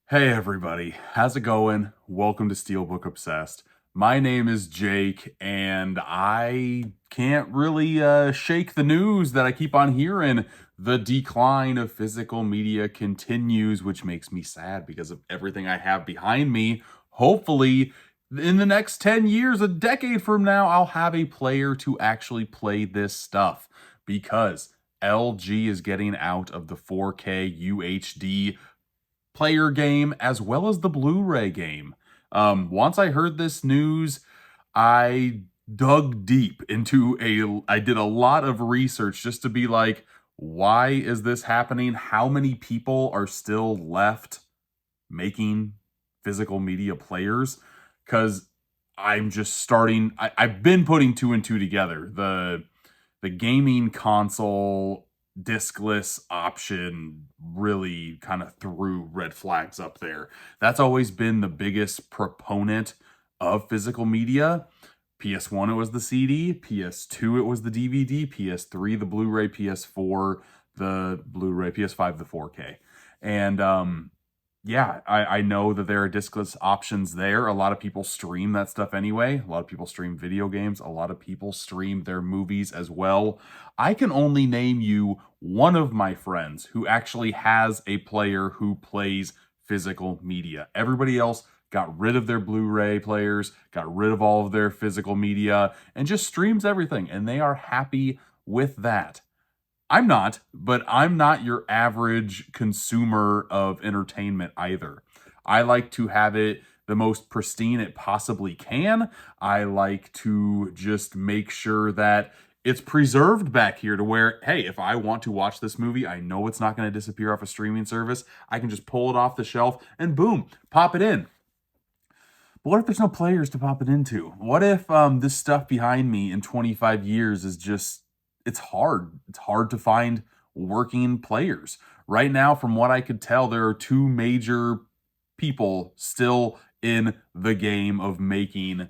Hey everybody, how's it going? Welcome to Steelbook Obsessed. My name is Jake, and I can't really shake the news that I keep on hearing. The decline of physical media continues, which makes me sad because of everything I have behind me. Hopefully, in the next 10 years, a decade from now, I'll have a player to actually play this stuff because LG is getting out of the 4K UHD player game as well as the Blu-ray game. Once I heard this news, I dug deep I did a lot of research just to be like, why is this happening? How many people are still left making physical media players? Because I'm just starting, I've been putting two and two together. The gaming console discless option really kind of threw red flags up there. That's always been the biggest proponent of physical media. PS1 it was the CD, PS2 it was the DVD, PS3 the Blu-ray, PS4 the Blu-ray, PS5 the 4K. And yeah, I know that there are discless options there. A lot of people stream that stuff anyway. A lot of people stream video games. A lot of people stream their movies as well. I can only name you one of my friends who actually has a player who plays physical media. Everybody else got rid of their Blu-ray players, got rid of all of their physical media, and just streams everything. And they are happy with that. I'm not, but I'm not your average consumer of entertainment either. I like to have it the most pristine it possibly can. I like to just make sure that it's preserved back here to where, hey, if I want to watch this movie, I know it's not going to disappear off a streaming service. I can just pull it off the shelf and boom, pop it in. But what if there's no players to pop it into? What if this stuff behind me in 25 years is just, it's hard. It's hard to find working players. Right now, from what I could tell, there are two major people still in the game of making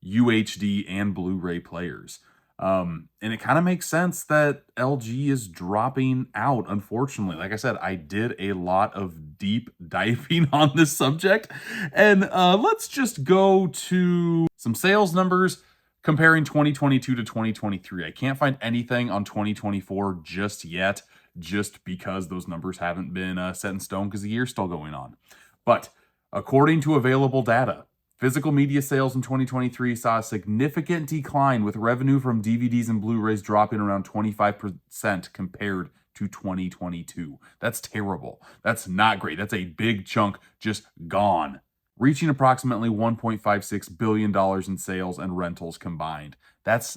UHD and Blu-ray players. And it kind of makes sense that LG is dropping out, unfortunately. Like I said, I did a lot of deep diving on this subject. And let's just go to some sales numbers comparing 2022 to 2023. I can't find anything on 2024 just yet, just because those numbers haven't been set in stone because the year's still going on. But according to available data, physical media sales in 2023 saw a significant decline, with revenue from DVDs and Blu-rays dropping around 25% compared to 2022. That's terrible. That's not great. That's a big chunk just gone, reaching approximately $1.56 billion in sales and rentals combined. That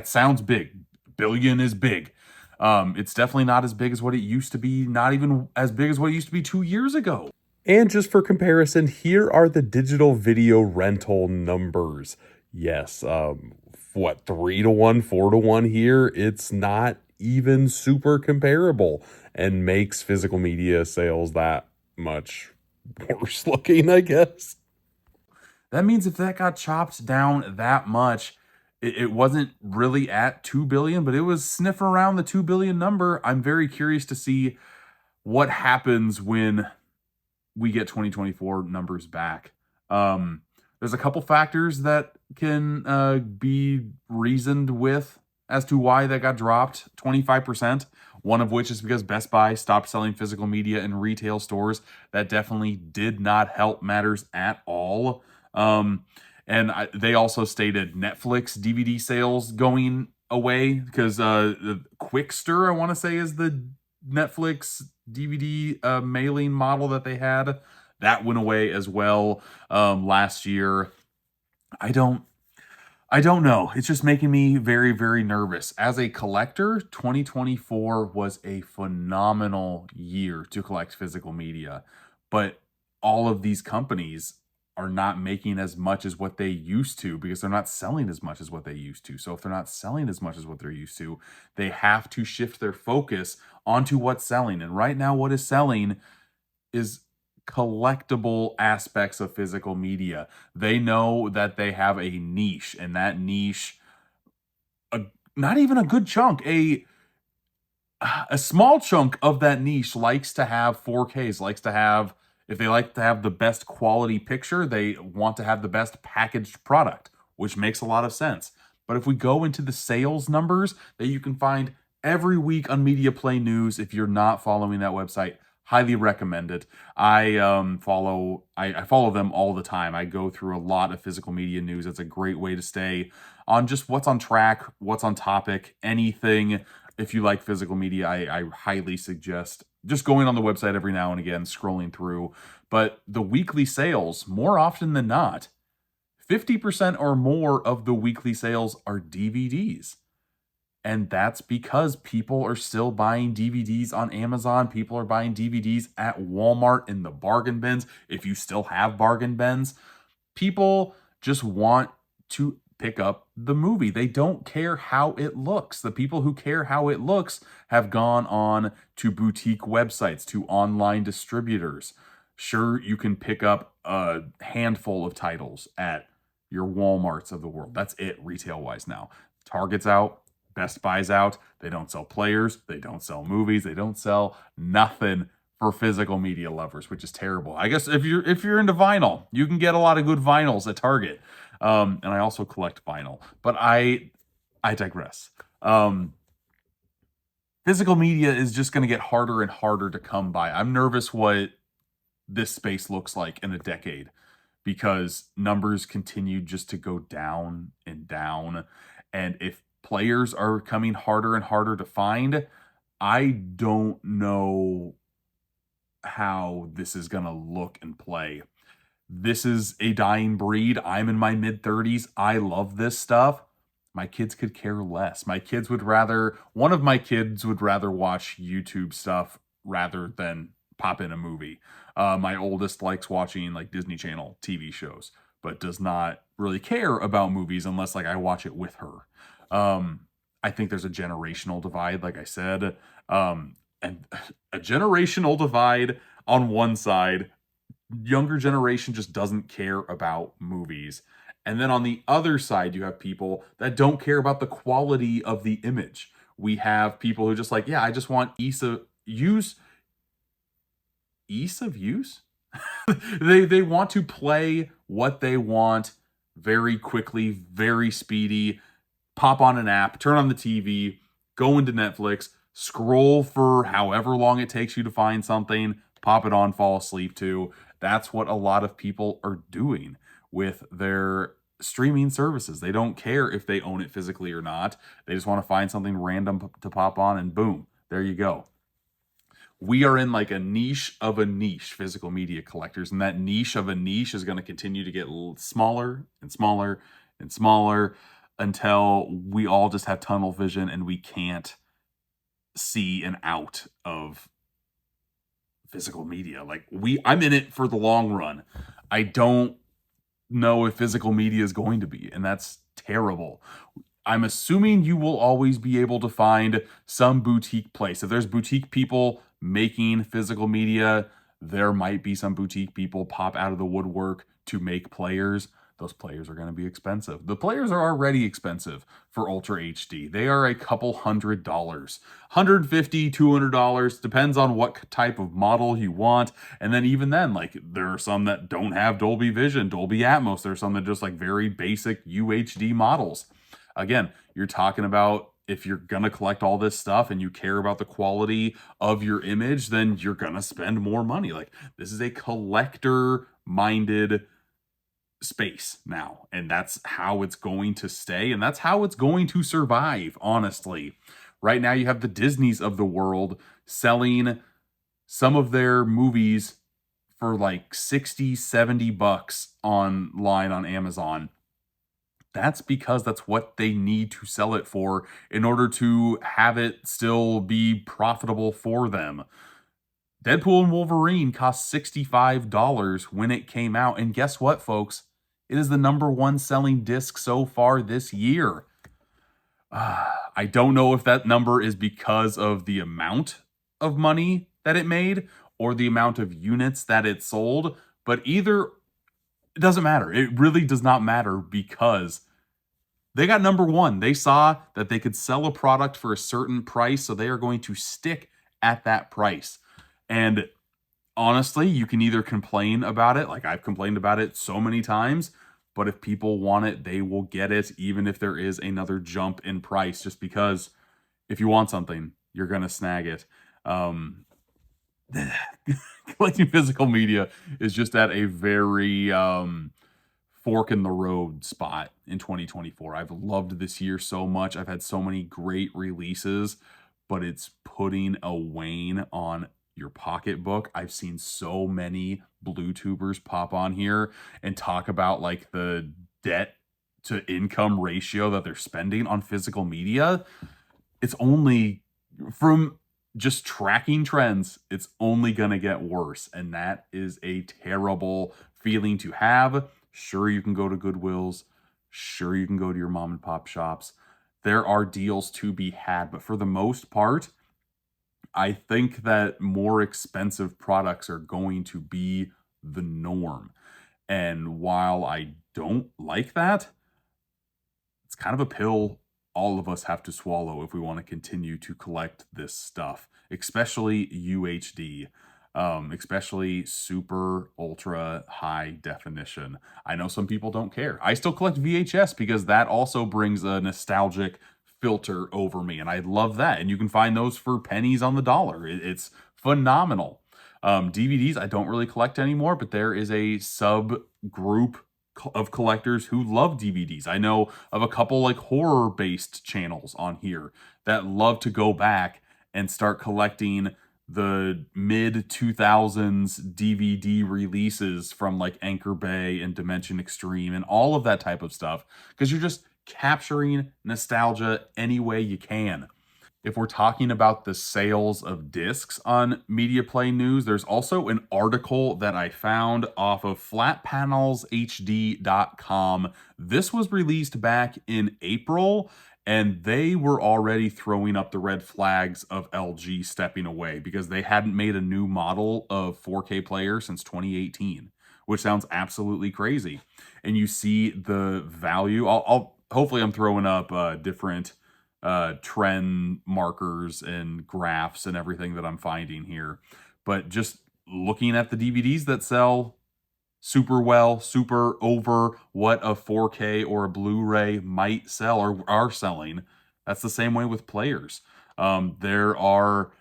sounds big. Billion is big. It's definitely not as big as what it used to be, not even as big as what it used to be 2 years ago. And just for comparison, here are the digital video rental numbers. Yes, 3-1, 4-1 here? It's not even super comparable and makes physical media sales that much worse looking, I guess. That means if that got chopped down that much, it wasn't really at 2 billion, but it was sniffing around the 2 billion number. I'm very curious to see what happens when we get 2024 numbers back. There's a couple factors that can be reasoned with as to why that got dropped 25%. One of which is because Best Buy stopped selling physical media in retail stores. That definitely did not help matters at all. They also stated Netflix DVD sales going away because Quickster, I want to say, is the Netflix DVD mailing model that they had. That went away as well last year. I don't know. It's just making me very, very nervous. As a collector, 2024 was a phenomenal year to collect physical media. But all of these companies are not making as much as what they used to because they're not selling as much as what they used to. So if they're not selling as much as what they're used to, they have to shift their focus onto what's selling. And right now, what is selling is collectible aspects of physical media. They know that they have a niche, and that niche, not even a good chunk, a small chunk of that niche likes to have 4Ks, likes to have If they like to have the best quality picture, they want to have the best packaged product, which makes a lot of sense. But if we go into the sales numbers that you can find every week on Media Play News, if you're not following that website, highly recommend it. I follow them all the time. I go through a lot of physical media news. It's a great way to stay on just what's on track, what's on topic, anything. If you like physical media, I highly suggest just going on the website every now and again, scrolling through. But the weekly sales, more often than not, 50% or more of the weekly sales are DVDs. And that's because people are still buying DVDs on Amazon. People are buying DVDs at Walmart in the bargain bins. If you still have bargain bins, people just want to pick up the movie. They don't care how it looks. The people who care how it looks have gone on to boutique websites, to online distributors. Sure, you can pick up a handful of titles at your Walmarts of the world. That's it retail-wise now. Target's out. Best Buy's out. They don't sell players. They don't sell movies. They don't sell nothing for physical media lovers, which is terrible. I guess if you're into vinyl, you can get a lot of good vinyls at Target. And I also collect vinyl, but I digress. Physical media is just going to get harder and harder to come by. I'm nervous what this space looks like in a decade because numbers continue just to go down and down. And if players are coming harder and harder to find, I don't know how this is going to look and play. This is a dying breed. I'm in my mid-30s. I love this stuff. My kids could care less. One of my kids would rather watch YouTube stuff rather than pop in a movie. My oldest likes watching like Disney Channel TV shows, but does not really care about movies unless like I watch it with her. I think there's a generational divide, like I said, and a generational divide on one side. Younger generation just doesn't care about movies. And then on the other side, you have people that don't care about the quality of the image. We have people who just like, yeah, I just want ease of use. Ease of use? They want to play what they want very quickly, very speedy. Pop on an app, turn on the TV, go into Netflix, scroll for however long it takes you to find something, pop it on, fall asleep to. That's what a lot of people are doing with their streaming services. They don't care if they own it physically or not. They just want to find something random to pop on and boom, there you go. We are in like a niche of a niche, physical media collectors, and that niche of a niche is going to continue to get smaller and smaller and smaller until we all just have tunnel vision and we can't see an out of physical media. Like I'm in it for the long run. I don't know if physical media is going to be, and that's terrible. I'm assuming you will always be able to find some boutique place. If there's boutique people making physical media, there might be some boutique people pop out of the woodwork to make players. Those players are going to be expensive. The players are already expensive for Ultra HD. They are a couple $100. $150, $200, depends on what type of model you want. And then even then, like there are some that don't have Dolby Vision, Dolby Atmos. There are some that just like very basic UHD models. Again, you're talking about if you're going to collect all this stuff and you care about the quality of your image, then you're going to spend more money. Like this is a collector-minded space now, and that's how it's going to stay, and that's how it's going to survive, honestly. Right now, you have the Disneys of the world selling some of their movies for like 60, 70 bucks online on Amazon. That's because that's what they need to sell it for in order to have it still be profitable for them. Deadpool and Wolverine cost $65 when it came out. And guess what, folks? It is the #1 selling disc so far this year. I don't know if that number is because of the amount of money that it made or the amount of units that it sold, but either, it doesn't matter. It really does not matter because they got #1. They saw that they could sell a product for a certain price, so they are going to stick at that price. And honestly, you can either complain about it, like I've complained about it so many times, but if people want it, they will get it, even if there is another jump in price, just because if you want something, you're going to snag it. Um, Collecting physical media is just at a very fork in the road spot in 2024. I've loved this year so much. I've had so many great releases, but it's putting a wane on your pocketbook. I've seen so many blue tubers pop on here and talk about like the debt to income ratio that they're spending on physical media. It's only from just tracking trends, it's only going to get worse. And that is a terrible feeling to have. Sure, you can go to Goodwills. Sure, you can go to your mom and pop shops. There are deals to be had. But for the most part, I think that more expensive products are going to be the norm. And while I don't like that, it's kind of a pill all of us have to swallow if we want to continue to collect this stuff, especially UHD, especially super ultra high definition. I know some people don't care. I still collect VHS because that also brings a nostalgic filter over me, and I love that. And you can find those for pennies on the dollar. It's phenomenal. DVDs I don't really collect anymore, but there is a subgroup of collectors who love DVDs. I know of a couple like horror based channels on here that love to go back and start collecting the mid 2000s DVD releases from like Anchor Bay and Dimension Extreme and all of that type of stuff because you're just capturing nostalgia any way you can. If we're talking about the sales of discs on Media Play News, there's also an article that I found off of flatpanelshd.com. This was released back in April, and they were already throwing up the red flags of LG stepping away because they hadn't made a new model of 4K player since 2018, which sounds absolutely crazy. And you see the value. I'll hopefully I'm throwing up different trend markers and graphs and everything that I'm finding here. But just looking at the DVDs that sell super well, super over what a 4K or a Blu-ray might sell or are selling, that's the same way with players. There are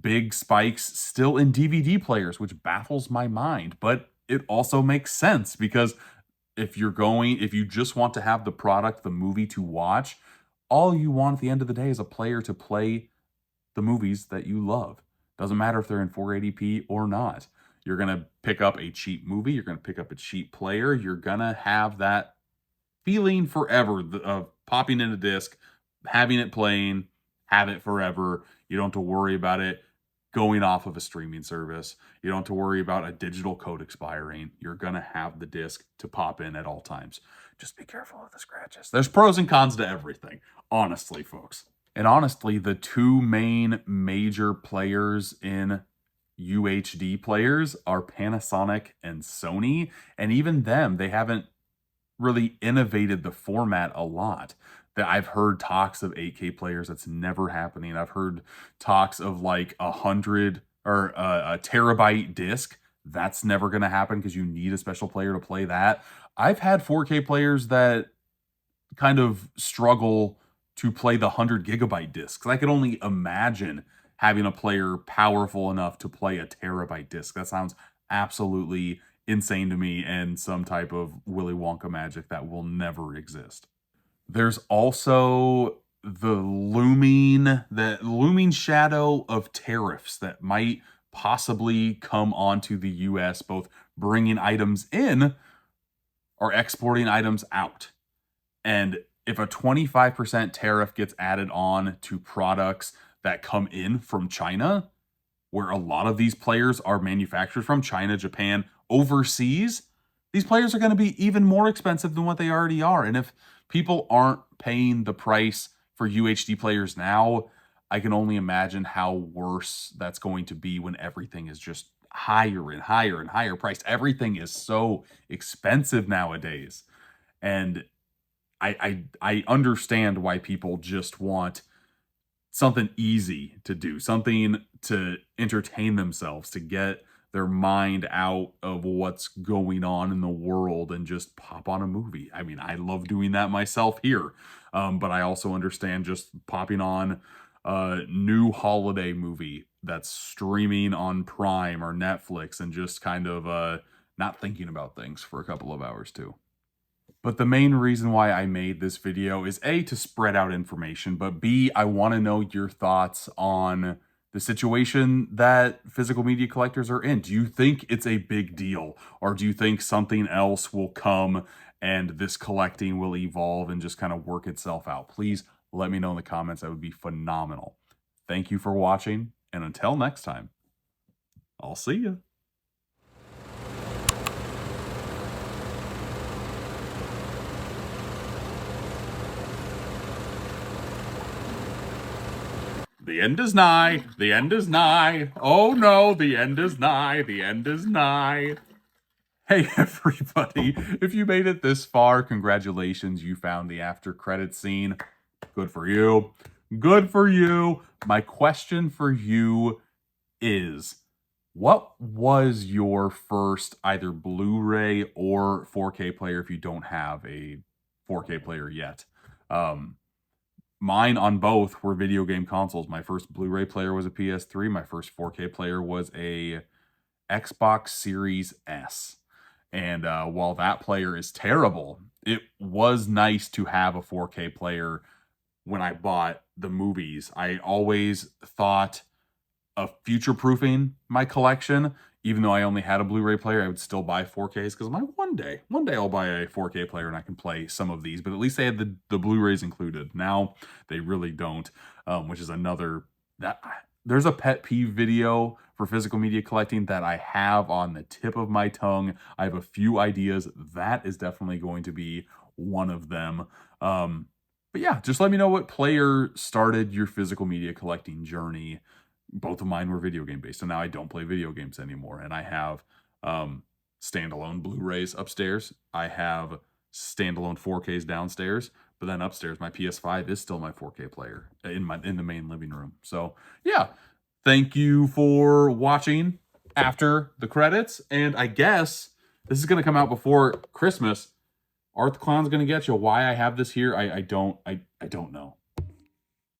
big spikes still in DVD players, which baffles my mind, but it also makes sense because if you just want to have the product, the movie to watch, all you want at the end of the day is a player to play the movies that you love. Doesn't matter if they're in 480p or not. You're going to pick up a cheap movie, you're going to pick up a cheap player, you're going to have that feeling forever of popping in a disc, having it playing, have it forever. You don't have to worry about it going off of a streaming service. You don't have to worry about a digital code expiring. You're going to have the disc to pop in at all times. Just be careful of the scratches. There's pros and cons to everything, honestly, folks. And honestly, the two main major players in UHD players are Panasonic and Sony. And even them, they haven't really innovated the format a lot. That I've heard talks of 8K players that's never happening. I've heard talks of like 100 or a terabyte disc. That's never going to happen because you need a special player to play that. I've had 4K players that kind of struggle to play the 100 gigabyte discs. I could only imagine having a player powerful enough to play a terabyte disc. That sounds absolutely insane to me and some type of Willy Wonka magic that will never exist. There's also the looming shadow of tariffs that might possibly come onto the US, both bringing items in or exporting items out. And if a 25% tariff gets added on to products that come in from China, where a lot of these players are manufactured from China, Japan, overseas, these players are going to be even more expensive than what they already are. And if people aren't paying the price for UHD players now, I can only imagine how worse that's going to be when everything is just higher and higher and higher priced. Everything is so expensive nowadays. And I understand why people just want something easy to do, something to entertain themselves, to get their mind out of what's going on in the world and just pop on a movie. I mean, I love doing that myself here, but I also understand just popping on a new holiday movie that's streaming on Prime or Netflix and just kind of not thinking about things for a couple of hours too. But the main reason why I made this video is A, to spread out information, but B, I want to know your thoughts on the situation that physical media collectors are in. Do you think it's a big deal? Or do you think something else will come and this collecting will evolve and just kind of work itself out? Please let me know in the comments. That would be phenomenal. Thank you for watching, and until next time, I'll see you. The end is nigh. The end is nigh. Oh no, the end is nigh. The end is nigh. Hey everybody, if you made it this far, congratulations, you found the after credit scene. Good for you. Good for you. My question for you is, what was your first either Blu-ray or 4K player if you don't have a 4K player yet? Mine on both were video game consoles. My first Blu-ray player was a PS3. My first 4K player was a Xbox Series S. And while that player is terrible, it was nice to have a 4K player when I bought the movies. I always thought of future-proofing my collection. Even though I only had a Blu-ray player, I would still buy 4Ks because one day I'll buy a 4K player and I can play some of these. But at least they had the Blu-rays included. Now they really don't, which is another that there's a pet peeve video for physical media collecting that I have on the tip of my tongue. I have a few ideas. That is definitely going to be one of them. But yeah, just let me know what player started your physical media collecting journey. Both of mine were video game based, so now I don't play video games anymore. And I have standalone Blu-rays upstairs. I have standalone 4Ks downstairs, but then upstairs my PS5 is still my 4K player in the main living room. So yeah, thank you for watching after the credits, and I guess this is going to come out before Christmas. Art the Clown's going to get you. Why I have this here, I don't know.